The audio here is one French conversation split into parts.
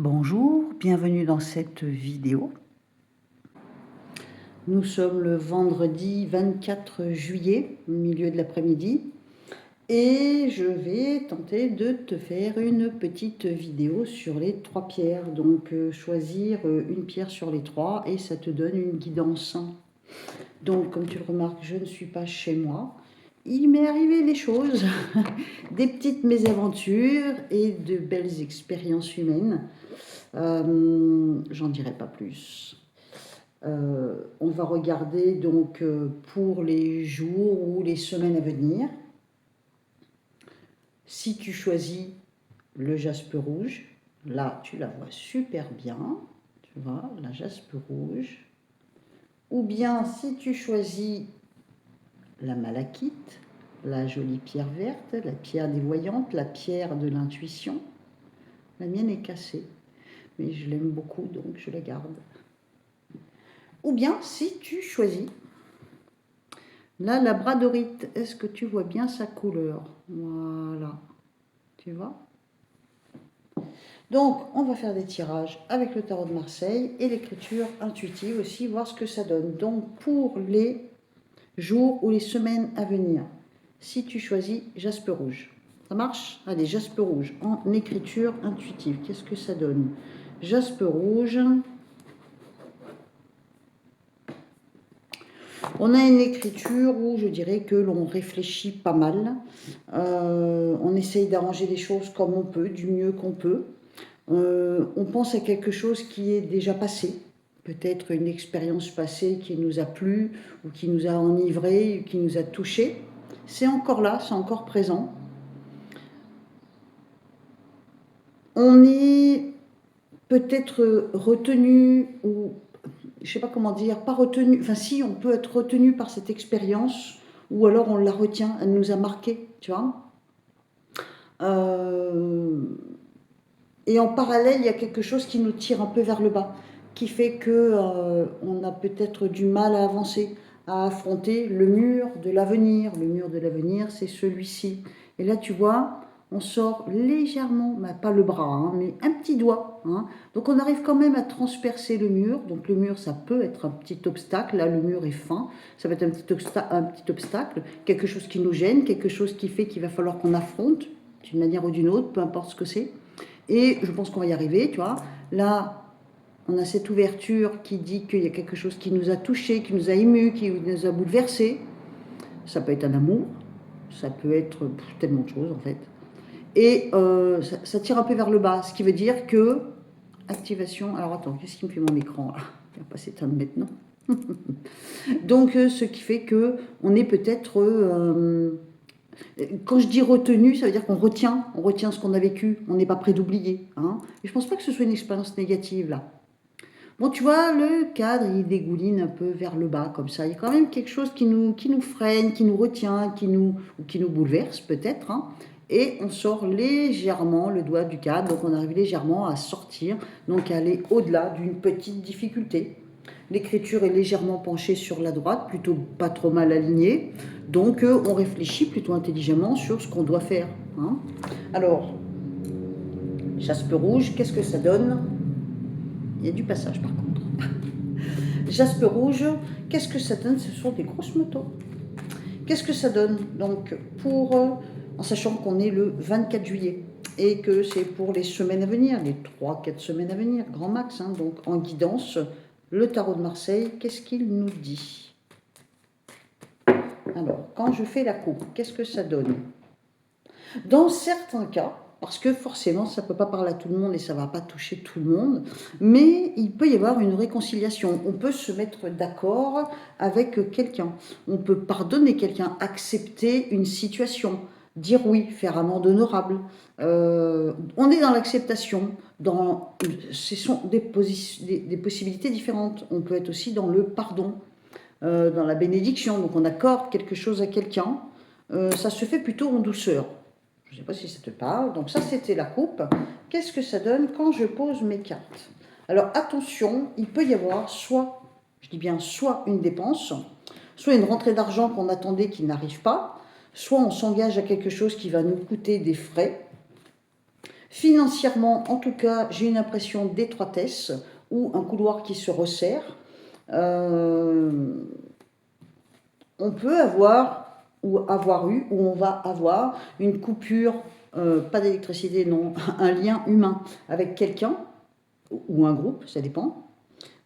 Bonjour, bienvenue dans cette vidéo. Nous sommes le vendredi 24 juillet, au milieu de l'après-midi, et je vais tenter de te faire une petite vidéo sur les 3 pierres. Donc choisir une pierre sur les 3 et ça te donne une guidance. Donc comme tu le remarques, je ne suis pas chez moi. Il m'est arrivé des choses, des petites mésaventures et de belles expériences humaines. J'en dirai pas plus. On va regarder donc pour les jours ou les semaines à venir. Si tu choisis le jaspe rouge, là tu la vois super bien, tu vois, la jaspe rouge. Ou bien si tu choisis la malachite, la jolie pierre verte, la pierre des voyantes, la pierre de l'intuition. La mienne est cassée, mais je l'aime beaucoup donc je la garde. Ou bien si tu choisis la labradorite, est-ce que tu vois bien sa couleur? Voilà, tu vois? Donc, on va faire des tirages avec le tarot de Marseille et l'écriture intuitive aussi, voir ce que ça donne. Donc, pour les jours ou les semaines à venir, si tu choisis jaspe rouge, ça marche? Allez, jaspe rouge en écriture intuitive, qu'est-ce que ça donne? Jaspe rouge. On a une écriture où je dirais que l'on réfléchit pas mal. On essaye d'arranger les choses comme on peut, du mieux qu'on peut. On pense à quelque chose qui est déjà passé. Peut-être une expérience passée qui nous a plu, ou qui nous a enivré, ou qui nous a touché. C'est encore là, c'est encore présent. On est peut-être retenu ou je ne sais pas comment dire, pas retenu, enfin si, on peut être retenu par cette expérience, ou alors on la retient, elle nous a marqué, tu vois. Et en parallèle, il y a quelque chose qui nous tire un peu vers le bas, qui fait que on a peut-être du mal à avancer, à affronter le mur de l'avenir. Le mur de l'avenir, c'est celui-ci. Et là, tu vois, on sort légèrement, pas le bras, hein, mais un petit doigt. Hein. Donc on arrive quand même à transpercer le mur. Donc le mur, ça peut être un petit obstacle. Là, le mur est fin. Ça va être un petit obstacle, quelque chose qui nous gêne, quelque chose qui fait qu'il va falloir qu'on affronte d'une manière ou d'une autre, peu importe ce que c'est. Et je pense qu'on va y arriver, tu vois. Là, on a cette ouverture qui dit qu'il y a quelque chose qui nous a touché, qui nous a ému, qui nous a bouleversé. Ça peut être un amour, ça peut être tellement de choses en fait. Et ça tire un peu vers le bas, ce qui veut dire que activation. Alors attends, qu'est-ce qui me fait mon écran là? Il va pas s'éteindre maintenant. Donc ce qui fait que on est peut-être quand je dis retenu, ça veut dire qu'on retient ce qu'on a vécu, on n'est pas prêt d'oublier. Hein. Et je ne pense pas que ce soit une expérience négative là. Bon, tu vois, le cadre, il dégouline un peu vers le bas, comme ça. Il y a quand même quelque chose qui nous freine, qui nous retient, qui nous bouleverse peut-être. Hein. Et on sort légèrement le doigt du cadre, donc on arrive légèrement à sortir, donc à aller au-delà d'une petite difficulté. L'écriture est légèrement penchée sur la droite, plutôt pas trop mal alignée. Donc on réfléchit plutôt intelligemment sur ce qu'on doit faire. Hein. Alors, jaspe rouge, qu'est-ce que ça donne? Il y a du passage par contre. Jaspe rouge, qu'est-ce que ça donne? Ce sont des grosses motos. Qu'est-ce que ça donne? Donc, en sachant qu'on est le 24 juillet et que c'est pour les semaines à venir, les 3-4 semaines à venir, grand max. Hein, donc, en guidance, le tarot de Marseille, qu'est-ce qu'il nous dit? Alors, quand je fais la coupe, qu'est-ce que ça donne? Dans certains cas, parce que forcément, ça ne peut pas parler à tout le monde et ça ne va pas toucher tout le monde, mais il peut y avoir une réconciliation. On peut se mettre d'accord avec quelqu'un. On peut pardonner quelqu'un, accepter une situation, dire oui, faire amende honorable. On est dans l'acceptation. Ce sont des possibilités différentes. On peut être aussi dans le pardon, dans la bénédiction. Donc on accorde quelque chose à quelqu'un. Ça se fait plutôt en douceur. Je ne sais pas si ça te parle. Donc ça, c'était la coupe. Qu'est-ce que ça donne quand je pose mes cartes? Alors attention, il peut y avoir soit, je dis bien soit une dépense, soit une rentrée d'argent qu'on attendait qui n'arrive pas, soit on s'engage à quelque chose qui va nous coûter des frais Financièrement, en tout cas, j'ai une impression d'étroitesse ou un couloir qui se resserre. On peut avoir, ou avoir eu, ou on va avoir une coupure, pas d'électricité, non, un lien humain avec quelqu'un, ou un groupe, ça dépend.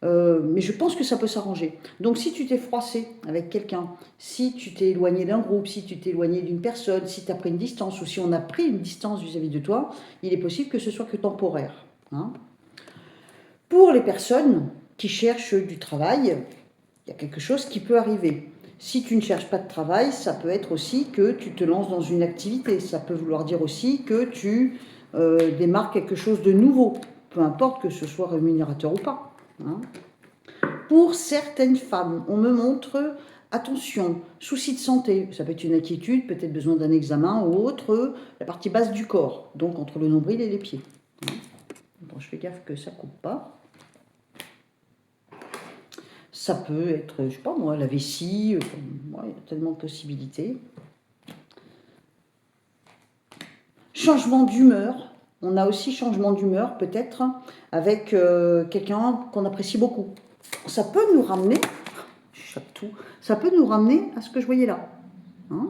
Mais je pense que ça peut s'arranger. Donc si tu t'es froissé avec quelqu'un, si tu t'es éloigné d'un groupe, si tu t'es éloigné d'une personne, si tu as pris une distance, ou si on a pris une distance vis-à-vis de toi, il est possible que ce soit que temporaire. Hein. Pour les personnes qui cherchent du travail, il y a quelque chose qui peut arriver. Si tu ne cherches pas de travail, ça peut être aussi que tu te lances dans une activité. Ça peut vouloir dire aussi que tu démarres quelque chose de nouveau, peu importe que ce soit rémunérateur ou pas. Hein. Pour certaines femmes, on me montre, attention, souci de santé, ça peut être une inquiétude, peut-être besoin d'un examen ou autre, la partie basse du corps, donc entre le nombril et les pieds. Bon, je fais gaffe que ça ne coupe pas. Ça peut être, je ne sais pas moi, la vessie, ouais, il y a tellement de possibilités. Changement d'humeur. On a aussi changement d'humeur peut-être avec quelqu'un qu'on apprécie beaucoup. Ça peut nous ramener, ça peut nous ramener à ce que je voyais là. Hein.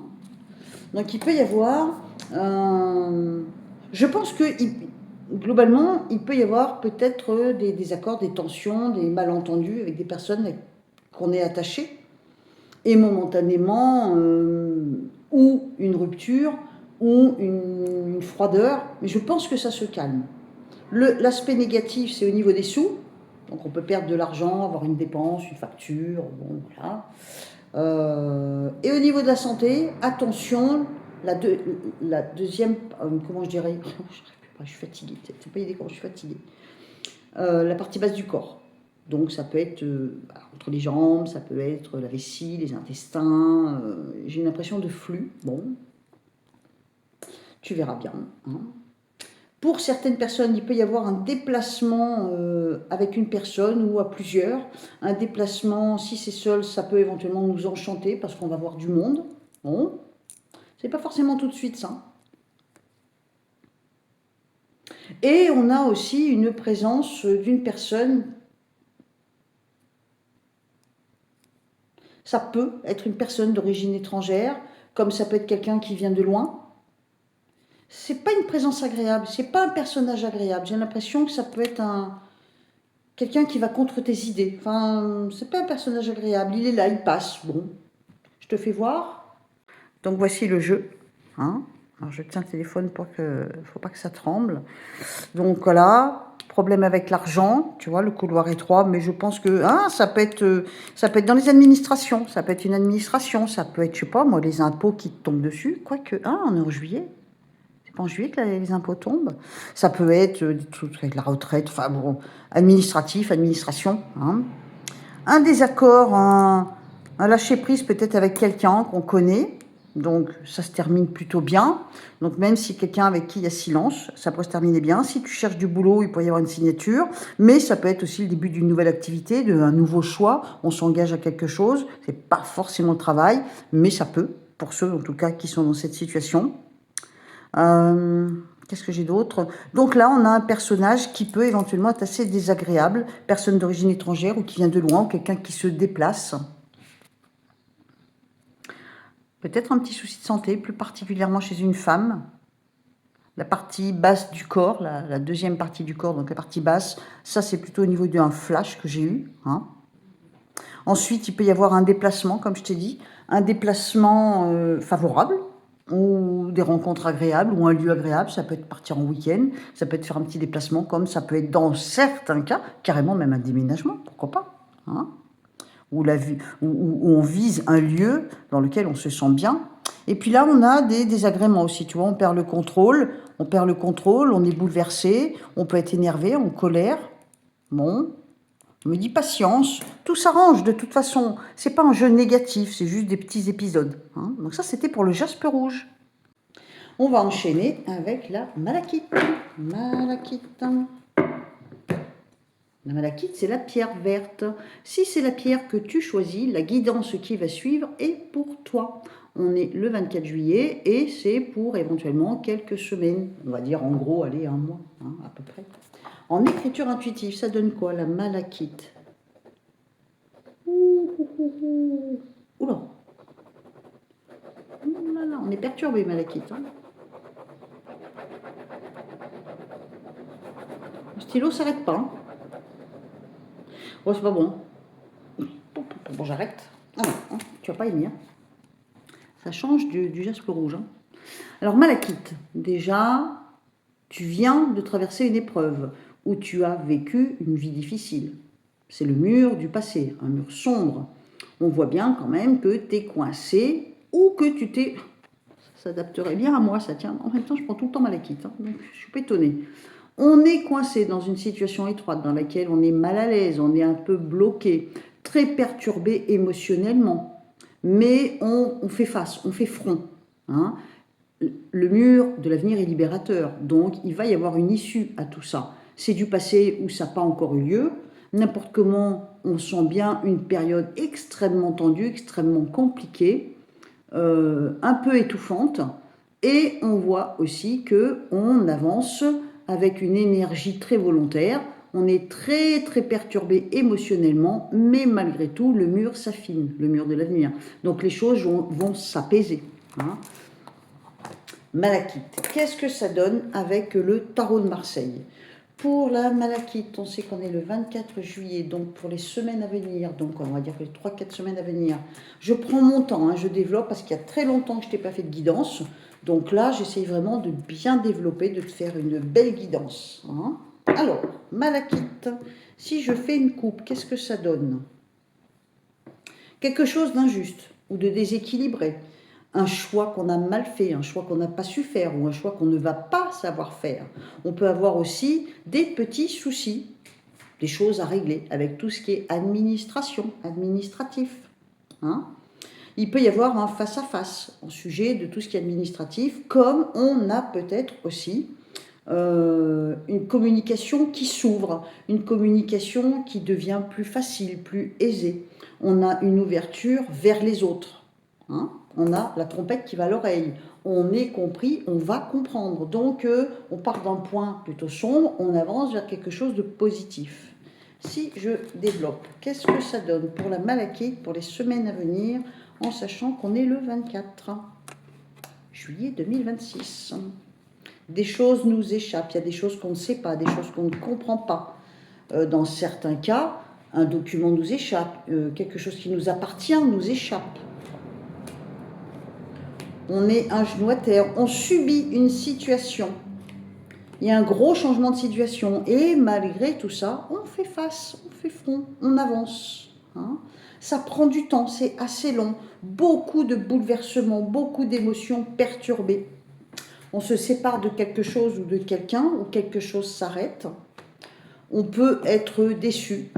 Donc il peut y avoir, je pense que globalement, il peut y avoir peut-être des désaccords, des tensions, des malentendus avec des personnes qu'on est attaché, et momentanément, ou une rupture, ou une froideur, mais je pense que ça se calme. L'aspect négatif, c'est au niveau des sous, donc on peut perdre de l'argent, avoir une dépense, une facture, bon voilà. Et au niveau de la santé, attention, la deuxième, comment je dirais, je suis fatiguée, c'est pas idée comment je suis fatiguée. La partie basse du corps. Donc ça peut être entre les jambes, ça peut être la vessie, les intestins. J'ai une impression de flux. Bon, tu verras bien. Hein. Pour certaines personnes, il peut y avoir un déplacement avec une personne ou à plusieurs. Un déplacement, si c'est seul, ça peut éventuellement nous enchanter parce qu'on va voir du monde. Bon, c'est pas forcément tout de suite ça. Et on a aussi une présence d'une personne. Ça peut être une personne d'origine étrangère, comme ça peut être quelqu'un qui vient de loin. C'est pas une présence agréable, c'est pas un personnage agréable. J'ai l'impression que ça peut être quelqu'un qui va contre tes idées. Enfin, c'est pas un personnage agréable. Il est là, il passe. Bon, je te fais voir. Donc voici le jeu. Hein. Alors je tiens le téléphone pour que, faut pas que ça tremble. Donc voilà. Problème avec l'argent, tu vois, le couloir étroit, mais je pense que ça peut être dans les administrations, ça peut être une administration, ça peut être, je sais pas, moi, les impôts qui te tombent dessus, quoique, on est en juillet, c'est pas en juillet que les impôts tombent, ça peut être des trucs avec la retraite, enfin bon, administratif, administration, hein. Un désaccord, un lâcher-prise peut-être avec quelqu'un qu'on connaît, donc ça se termine plutôt bien. Donc même si quelqu'un avec qui il y a silence, ça peut se terminer bien. Si tu cherches du boulot, il peut y avoir une signature, mais ça peut être aussi le début d'une nouvelle activité, d'un nouveau choix. On s'engage à quelque chose, c'est pas forcément le travail, mais ça peut, pour ceux en tout cas qui sont dans cette situation. Qu'est-ce que j'ai d'autre? Donc là, on a un personnage qui peut éventuellement être assez désagréable, personne d'origine étrangère ou qui vient de loin, ou quelqu'un qui se déplace. Peut-être un petit souci de santé, plus particulièrement chez une femme. La partie basse du corps, la deuxième partie du corps, donc la partie basse, ça c'est plutôt au niveau d'un flash que j'ai eu. Hein. Ensuite, il peut y avoir un déplacement, comme je t'ai dit, un déplacement favorable, ou des rencontres agréables, ou un lieu agréable. Ça peut être partir en week-end, ça peut être faire un petit déplacement, comme ça peut être dans certains cas, carrément même un déménagement, pourquoi pas. Hein. Où on vise un lieu dans lequel on se sent bien. Et puis là, on a des désagréments aussi, tu vois, on perd le contrôle, on est bouleversé, on peut être énervé, en colère. Bon, on me dit patience, tout s'arrange de toute façon. C'est pas un jeu négatif, c'est juste des petits épisodes. Hein. Donc ça, c'était pour le jaspe rouge. On va enchaîner avec la malachite. Malachite. La malachite, c'est la pierre verte. Si c'est la pierre que tu choisis, la guidance qui va suivre est pour toi. On est le 24 juillet et c'est pour éventuellement quelques semaines. On va dire en gros, allez, un mois, hein, à peu près. En écriture intuitive, ça donne quoi, la malachite? Oula. Oulala, on est perturbé, malachite. Hein. Le stylo s'arrête pas. Hein. Oh, c'est pas bon. Bon, j'arrête. Ah non, hein, tu vas pas aimer. Hein. Ça change du jaspe rouge. Hein. Alors, malachite, déjà, tu viens de traverser une épreuve où tu as vécu une vie difficile. C'est le mur du passé, un mur sombre. On voit bien quand même que tu es coincé ou que tu t'es... Ça s'adapterait bien à moi, ça tient. En même temps, je prends tout le temps malachite, hein, donc je suis pas étonnée. On est coincé dans une situation étroite dans laquelle on est mal à l'aise, on est un peu bloqué, très perturbé émotionnellement. Mais on fait face, on fait front. Hein. Le mur de l'avenir est libérateur, donc il va y avoir une issue à tout ça. C'est du passé où ça n'a pas encore eu lieu. N'importe comment, on sent bien une période extrêmement tendue, extrêmement compliquée, un peu étouffante. Et on voit aussi qu'on avance avec une énergie très volontaire. On est très très perturbé émotionnellement, mais malgré tout, le mur s'affine, le mur de l'avenir. Donc les choses vont s'apaiser. Hein. Malachite, qu'est-ce que ça donne avec le tarot de Marseille? Pour la malachite, on sait qu'on est le 24 juillet, donc pour les semaines à venir, donc on va dire les 3-4 semaines à venir, je prends mon temps, hein, je développe parce qu'il y a très longtemps que je t'ai pas fait de guidance. Donc là, j'essaye vraiment de bien développer, de te faire une belle guidance. Hein. Alors, malachite, si je fais une coupe, qu'est-ce que ça donne? Quelque chose d'injuste ou de déséquilibré. Un choix qu'on a mal fait, un choix qu'on n'a pas su faire ou un choix qu'on ne va pas savoir faire. On peut avoir aussi des petits soucis, des choses à régler avec tout ce qui est administration, administratif. Hein. Il peut y avoir un face-à-face en sujet de tout ce qui est administratif, comme on a peut-être aussi une communication qui s'ouvre, une communication qui devient plus facile, plus aisée. On a une ouverture vers les autres. Hein. On a la trompette qui va à l'oreille. On est compris, on va comprendre. Donc, on part d'un point plutôt sombre, on avance vers quelque chose de positif. Si je développe, qu'est-ce que ça donne pour la malachite, pour les semaines à venir, en sachant qu'on est le 24 juillet 2026 ? Des choses nous échappent, il y a des choses qu'on ne sait pas, des choses qu'on ne comprend pas. Dans certains cas, un document nous échappe, quelque chose qui nous appartient nous échappe. On est un genou à terre, on subit une situation. Il y a un gros changement de situation et malgré tout ça, on fait face, on fait front, on avance. Hein. Ça prend du temps, c'est assez long, beaucoup de bouleversements, beaucoup d'émotions perturbées. On se sépare de quelque chose ou de quelqu'un, ou quelque chose s'arrête. On peut être déçu.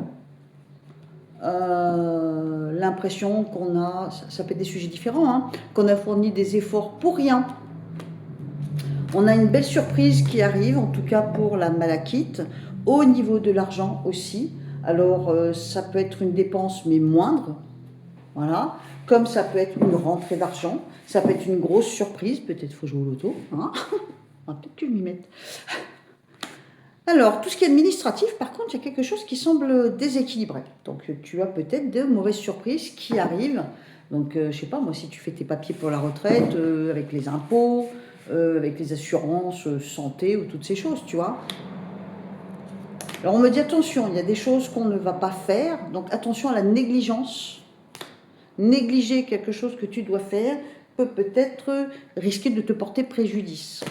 L'impression qu'on a, ça peut être des sujets différents, hein, qu'on a fourni des efforts pour rien. On a une belle surprise qui arrive, en tout cas pour la malachite, au niveau de l'argent aussi. Alors, ça peut être une dépense, mais moindre, voilà. Comme ça peut être une rentrée d'argent, ça peut être une grosse surprise, peut-être faut jouer au loto, hein. Peut-être que je m'y mette. Alors, tout ce qui est administratif, par contre, il y a quelque chose qui semble déséquilibré. Donc, tu as peut-être de mauvaises surprises qui arrivent. Donc, je sais pas, moi, si tu fais tes papiers pour la retraite, avec les impôts, avec les assurances, santé ou toutes ces choses, tu vois. Alors, on me dit attention, il y a des choses qu'on ne va pas faire. Donc, attention à la négligence. Négliger quelque chose que tu dois faire peut peut-être risquer de te porter préjudice.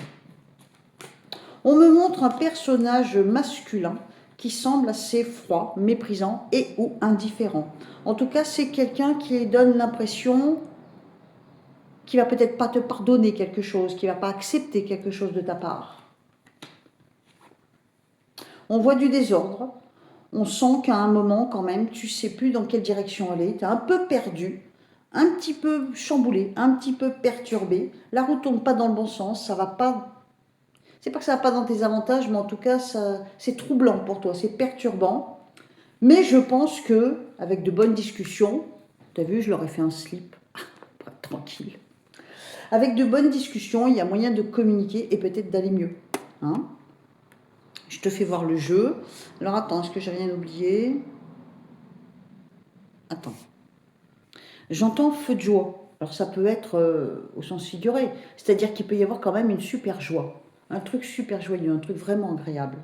On me montre un personnage masculin qui semble assez froid, méprisant et ou indifférent. En tout cas, c'est quelqu'un qui donne l'impression qu'il va peut-être pas te pardonner quelque chose, qu'il va pas accepter quelque chose de ta part. On voit du désordre. On sent qu'à un moment, quand même, tu sais plus dans quelle direction aller. Tu es un peu perdu, un petit peu chamboulé, un petit peu perturbé. La route tourne pas dans le bon sens, ça va pas... C'est pas que ça va pas dans tes avantages, mais en tout cas, c'est troublant pour toi, c'est perturbant. Mais je pense que avec de bonnes discussions, tu as vu, je leur ai fait un slip, pour être tranquille. Avec de bonnes discussions, il y a moyen de communiquer et peut-être d'aller mieux. Hein? Je te fais voir le jeu. Alors attends, est-ce que j'ai rien oublié? Attends. J'entends feu de joie. Alors ça peut être au sens figuré. C'est-à-dire qu'il peut y avoir quand même une super joie. Un truc super joyeux, un truc vraiment agréable.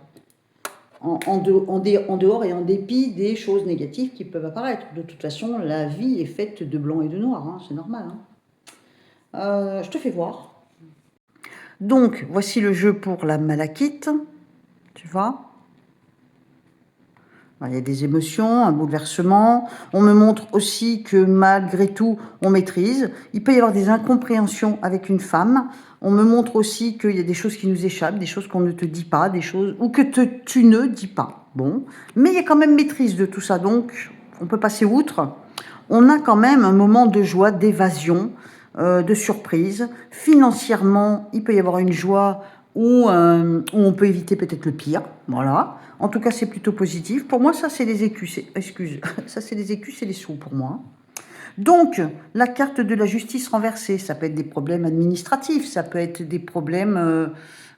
En dehors et en dépit des choses négatives qui peuvent apparaître. De toute façon, la vie est faite de blanc et de noir, hein, c'est normal. Hein. Je te fais voir. Donc, voici le jeu pour la malachite. Tu vois? Il y a des émotions, un bouleversement. On me montre aussi que malgré tout, on maîtrise. Il peut y avoir des incompréhensions avec une femme. On me montre aussi qu'il y a des choses qui nous échappent, des choses qu'on ne te dit pas, des choses ou que tu ne dis pas. Bon, mais il y a quand même maîtrise de tout ça, donc on peut passer outre. On a quand même un moment de joie, d'évasion, de surprise. Financièrement, il peut y avoir une joie où on peut éviter peut-être le pire. Voilà. En tout cas, c'est plutôt positif. Pour moi, ça, c'est les écus. Excuse, ça, c'est les écus, c'est les sous pour moi. Donc, la carte de la justice renversée, ça peut être des problèmes administratifs, ça peut être des problèmes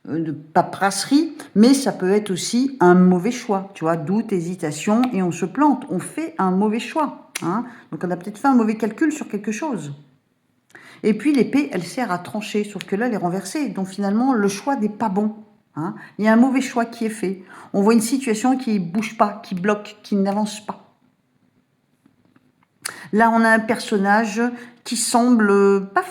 de paperasserie, mais ça peut être aussi un mauvais choix, tu vois, doute, hésitation, et on se plante, on fait un mauvais choix. Hein. Donc, on a peut-être fait un mauvais calcul sur quelque chose. Et puis, l'épée, elle sert à trancher, sauf que là, elle est renversée, donc finalement, le choix n'est pas bon. Hein. Il y a un mauvais choix qui est fait. On voit une situation qui ne bouge pas, qui bloque, qui n'avance pas. Là, on a un personnage qui semble pas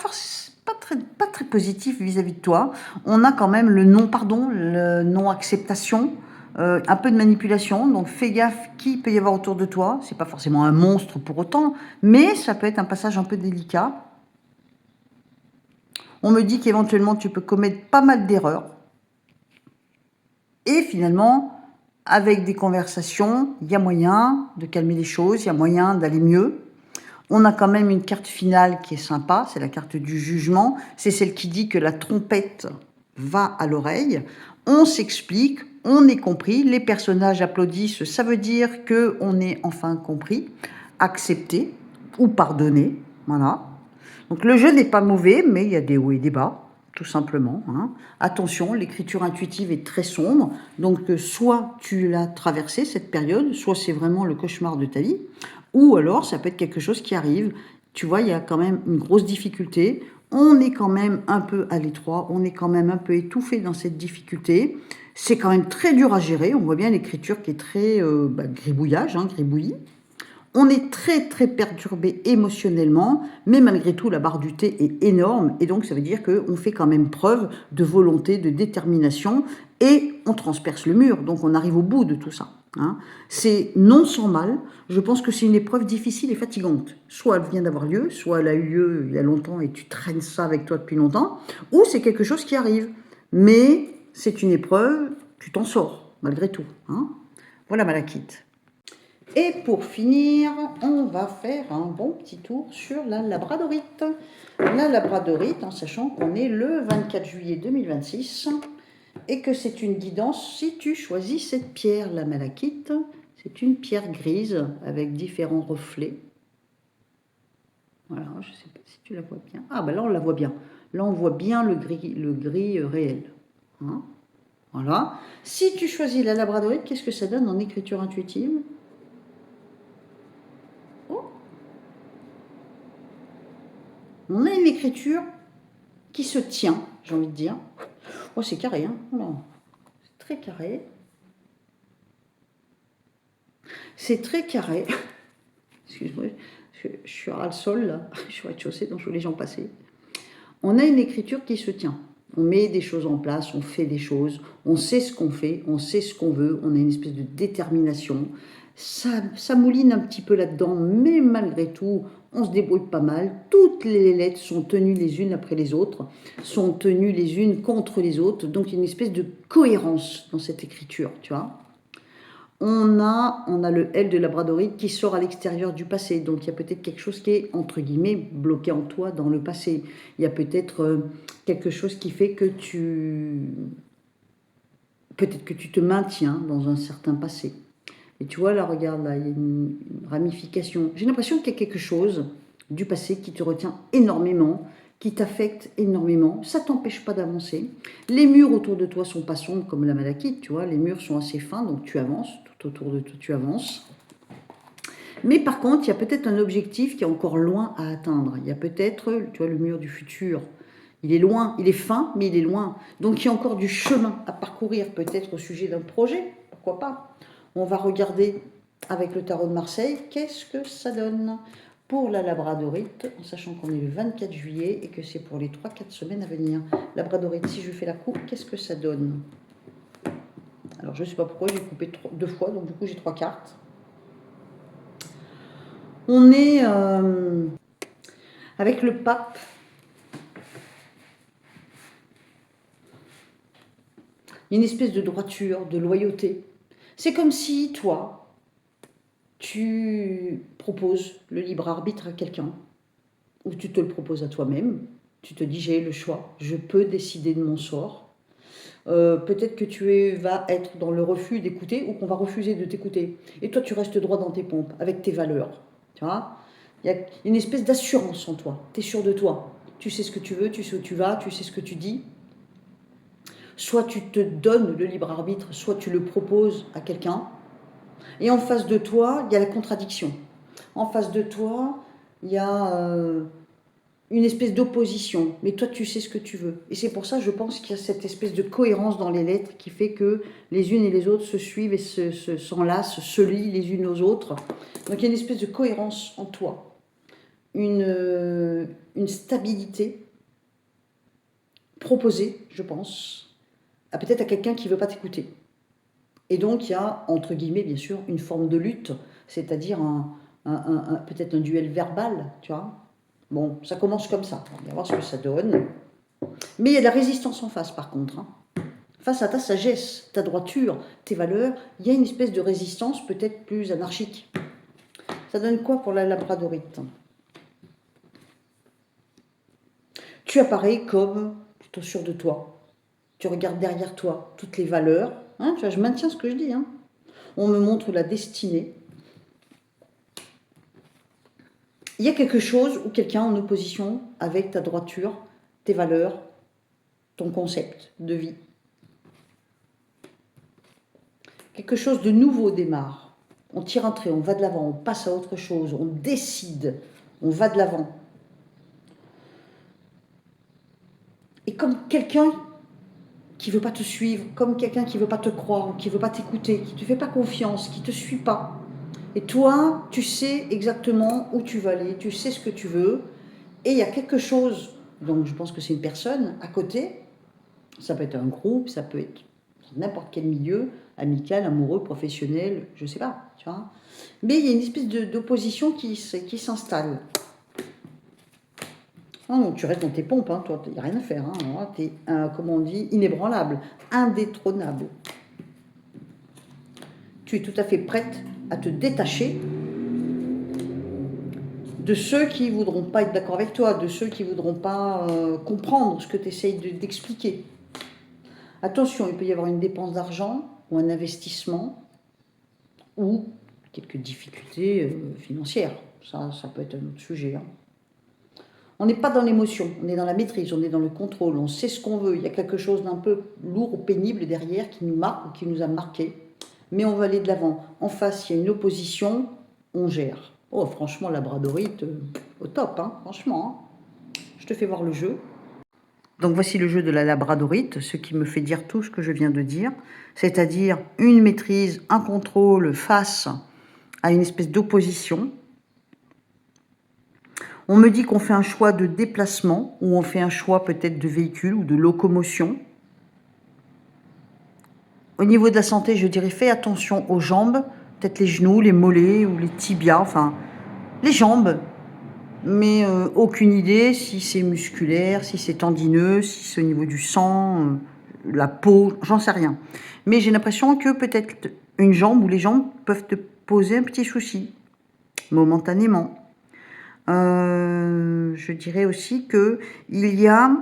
très positif vis-à-vis de toi. On a quand même le non-pardon, le non-acceptation, un peu de manipulation. Donc, fais gaffe qui peut y avoir autour de toi. C'est pas forcément un monstre pour autant, mais ça peut être un passage un peu délicat. On me dit qu'éventuellement, tu peux commettre pas mal d'erreurs. Et finalement, avec des conversations, il y a moyen de calmer les choses, il y a moyen d'aller mieux. On a quand même une carte finale qui est sympa, c'est la carte du jugement. C'est celle qui dit que la trompette va à l'oreille. On s'explique, on est compris, les personnages applaudissent, ça veut dire qu'on est enfin compris, accepté ou pardonné. Voilà. Donc le jeu n'est pas mauvais, mais il y a des hauts et des bas, tout simplement. Hein. Attention, l'écriture intuitive est très sombre, donc soit tu l'as traversé cette période, soit c'est vraiment le cauchemar de ta vie, ou alors ça peut être quelque chose qui arrive. Tu vois, il y a quand même une grosse difficulté, on est quand même un peu à l'étroit, on est quand même un peu étouffé dans cette difficulté. C'est quand même très dur à gérer, on voit bien l'écriture qui est très gribouillage, hein, gribouillis. On est très très perturbé émotionnellement, mais malgré tout la barre du thé est énorme et donc ça veut dire qu'on fait quand même preuve de volonté, de détermination et on transperce le mur, donc on arrive au bout de tout ça. Hein. C'est non sans mal, je pense que c'est une épreuve difficile et fatigante. Soit elle vient d'avoir lieu, soit elle a eu lieu il y a longtemps et tu traînes ça avec toi depuis longtemps, ou c'est quelque chose qui arrive. Mais c'est une épreuve, tu t'en sors malgré tout. Hein. Voilà Malachite. Et pour finir, on va faire un bon petit tour sur la labradorite. La labradorite, en sachant qu'on est le 24 juillet 2026 et que c'est une guidance si tu choisis cette pierre, la malachite. C'est une pierre grise avec différents reflets. Voilà, je ne sais pas si tu la vois bien. Ah ben là on la voit bien. Là on voit bien le gris réel. Hein, voilà. Si tu choisis la labradorite, qu'est-ce que ça donne en écriture intuitive ? On a une écriture qui se tient, j'ai envie de dire. Oh, c'est carré, hein. C'est très carré. C'est très carré. Excuse-moi, je suis ras le sol, là. Je suis au rez-de-chaussée, donc je vois les gens passer. On a une écriture qui se tient. On met des choses en place, on fait des choses, on sait ce qu'on fait, on sait ce qu'on veut, on a une espèce de détermination. Ça mouline un petit peu là-dedans, mais malgré tout, on se débrouille pas mal. Toutes les lettres sont tenues les unes après les autres, sont tenues les unes contre les autres. Donc il y a une espèce de cohérence dans cette écriture, tu vois. On a le L de labradorite qui sort à l'extérieur du passé. Donc il y a peut-être quelque chose qui est, entre guillemets, bloqué en toi dans le passé. Il y a peut-être quelque chose qui fait que peut-être que tu te maintiens dans un certain passé. Et tu vois, là, regarde, là, il y a une ramification. J'ai l'impression qu'il y a quelque chose du passé qui te retient énormément, qui t'affectent énormément. Ça ne t'empêche pas d'avancer. Les murs autour de toi sont pas sombres comme la malachite, tu vois. Les murs sont assez fins, donc tu avances. Tout autour de toi, tu avances. Mais par contre, il y a peut-être un objectif qui est encore loin à atteindre. Il y a peut-être, tu vois, le mur du futur. Il est loin, il est fin, mais il est loin. Donc il y a encore du chemin à parcourir, peut-être au sujet d'un projet. Pourquoi pas? On va regarder avec le tarot de Marseille, qu'est-ce que ça donne pour la labradorite, en sachant qu'on est le 24 juillet et que c'est pour les 3-4 semaines à venir. Labradorite, si je fais la coupe, qu'est-ce que ça donne? Alors je ne sais pas pourquoi, j'ai coupé 2 fois, donc du coup j'ai 3 cartes. On est avec le pape. Une espèce de droiture, de loyauté. C'est comme si toi, tu proposes le libre arbitre à quelqu'un, ou tu te le proposes à toi-même, tu te dis j'ai le choix, je peux décider de mon sort. Peut-être que vas être dans le refus d'écouter ou qu'on va refuser de t'écouter. Et toi, tu restes droit dans tes pompes, avec tes valeurs. Tu vois, il y a une espèce d'assurance en toi. Tu es sûr de toi. Tu sais ce que tu veux, tu sais où tu vas, tu sais ce que tu dis. Soit tu te donnes le libre arbitre, soit tu le proposes à quelqu'un. Et en face de toi, il y a la contradiction. En face de toi, il y a une espèce d'opposition. Mais toi, tu sais ce que tu veux. Et c'est pour ça, je pense qu'il y a cette espèce de cohérence dans les lettres qui fait que les unes et les autres se suivent et s'enlacent, se lient les unes aux autres. Donc il y a une espèce de cohérence en toi. Une stabilité proposée, je pense, peut-être à quelqu'un qui ne veut pas t'écouter. Et donc, il y a, entre guillemets, bien sûr, une forme de lutte, c'est-à-dire peut-être un duel verbal, tu vois. Bon, ça commence comme ça, on va voir ce que ça donne. Mais il y a de la résistance en face, par contre. Hein. Face à ta sagesse, ta droiture, tes valeurs, il y a une espèce de résistance peut-être plus anarchique. Ça donne quoi pour la labradorite? Tu apparais comme plutôt sûr de toi. Tu regardes derrière toi toutes les valeurs. Hein, tu vois, je maintiens ce que je dis. Hein. On me montre la destinée. Il y a quelque chose ou quelqu'un en opposition avec ta droiture, tes valeurs, ton concept de vie. Quelque chose de nouveau démarre. On tire un trait, on va de l'avant, on passe à autre chose, on décide, on va de l'avant. Et comme quelqu'un qui ne veut pas te suivre, comme quelqu'un qui ne veut pas te croire, qui ne veut pas t'écouter, qui ne te fait pas confiance, qui ne te suit pas. Et toi, tu sais exactement où tu vas aller, tu sais ce que tu veux, et il y a quelque chose, donc je pense que c'est une personne à côté, ça peut être un groupe, ça peut être n'importe quel milieu, amical, amoureux, professionnel, je ne sais pas, tu vois. Mais il y a une espèce d'opposition qui s'installe. Donc tu restes dans tes pompes, hein, toi, il n'y a rien à faire. Hein, tu es, comment on dit, inébranlable, indétrônable. Tu es tout à fait prête à te détacher de ceux qui ne voudront pas être d'accord avec toi, de ceux qui ne voudront pas comprendre ce que tu essayes d'expliquer. Attention, il peut y avoir une dépense d'argent ou un investissement ou quelques difficultés financières. Ça peut être un autre sujet. Hein. On n'est pas dans l'émotion, on est dans la maîtrise, on est dans le contrôle, on sait ce qu'on veut. Il y a quelque chose d'un peu lourd ou pénible derrière qui nous marque ou qui nous a marqué. Mais on va aller de l'avant. En face, il y a une opposition, on gère. Oh, franchement, labradorite, au top, hein, franchement. Hein. Je te fais voir le jeu. Donc voici le jeu de la labradorite, ce qui me fait dire tout ce que je viens de dire, c'est-à-dire une maîtrise, un contrôle face à une espèce d'opposition. On me dit qu'on fait un choix de déplacement ou on fait un choix peut-être de véhicule ou de locomotion. Au niveau de la santé, je dirais fais attention aux jambes, peut-être les genoux, les mollets ou les tibias, enfin les jambes. Mais aucune idée si c'est musculaire, si c'est tendineux, si c'est au niveau du sang, la peau, j'en sais rien. Mais j'ai l'impression que peut-être une jambe ou les jambes peuvent te poser un petit souci, momentanément. Je dirais aussi que il y a,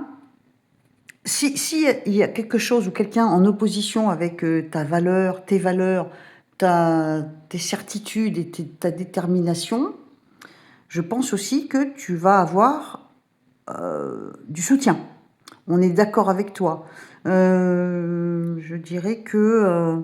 si il y a quelque chose ou quelqu'un en opposition avec ta valeur, tes valeurs, tes certitudes et ta détermination, je pense aussi que tu vas avoir du soutien. On est d'accord avec toi. Je dirais que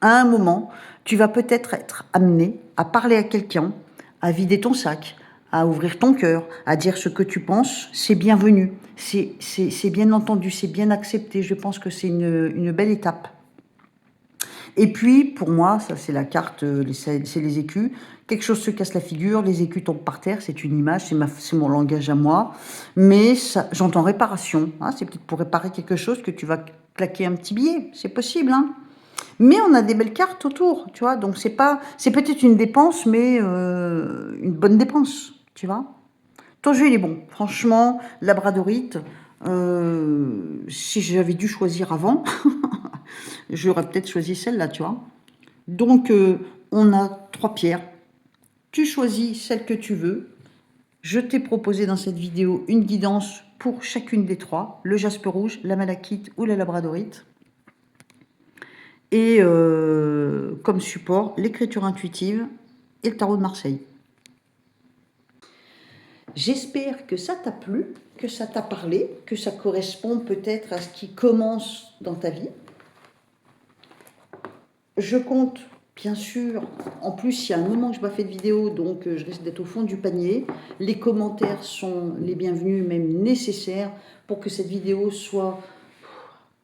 à un moment, tu vas peut-être être amené à parler à quelqu'un, à vider ton sac, à ouvrir ton cœur, à dire ce que tu penses, c'est bienvenu, c'est bien entendu, c'est bien accepté. Je pense que c'est une belle étape. Et puis, pour moi, ça c'est la carte, c'est les écus. Quelque chose se casse la figure, les écus tombent par terre, c'est une image, c'est mon langage à moi. Mais j'entends réparation. Hein, c'est peut-être pour réparer quelque chose que tu vas claquer un petit billet. C'est possible. Hein. Mais on a des belles cartes autour, tu vois. Donc c'est peut-être une dépense, mais une bonne dépense, tu vois. Ton jeu, il est bon. Franchement, labradorite, si j'avais dû choisir avant, j'aurais peut-être choisi celle-là, tu vois. Donc, on a 3 pierres. Tu choisis celle que tu veux. Je t'ai proposé dans cette vidéo une guidance pour chacune des 3, le jaspe rouge, la malachite ou la labradorite. Et comme support, l'écriture intuitive et le tarot de Marseille. J'espère que ça t'a plu, que ça t'a parlé, que ça correspond peut-être à ce qui commence dans ta vie. Je compte, bien sûr, en plus, il y a un moment que je n'ai pas fait de vidéo, donc je risque d'être au fond du panier. Les commentaires sont les bienvenus, même nécessaires, pour que cette vidéo soit,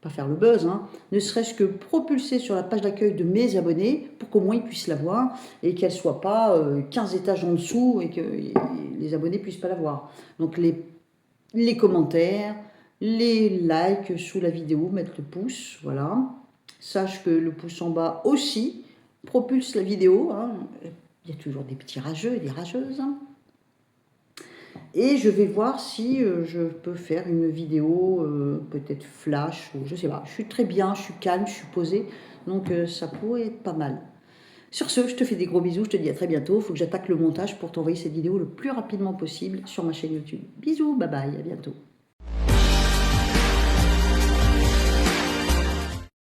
pas faire le buzz, hein, ne serait-ce que propulsée sur la page d'accueil de mes abonnés, pour qu'au moins ils puissent la voir, et qu'elle ne soit pas 15 étages en dessous, et que les abonnés ne puissent pas la voir. Donc les commentaires, les likes sous la vidéo, mettre le pouce, voilà. Sache que le pouce en bas aussi propulse la vidéo. Hein. Il y a toujours des petits rageux et des rageuses. Hein. Et je vais voir si je peux faire une vidéo peut-être flash ou je sais pas. Je suis très bien, je suis calme, je suis posée. Donc ça pourrait être pas mal. Sur ce, je te fais des gros bisous. Je te dis à très bientôt. Il faut que j'attaque le montage pour t'envoyer cette vidéo le plus rapidement possible sur ma chaîne YouTube. Bisous, bye bye, à bientôt.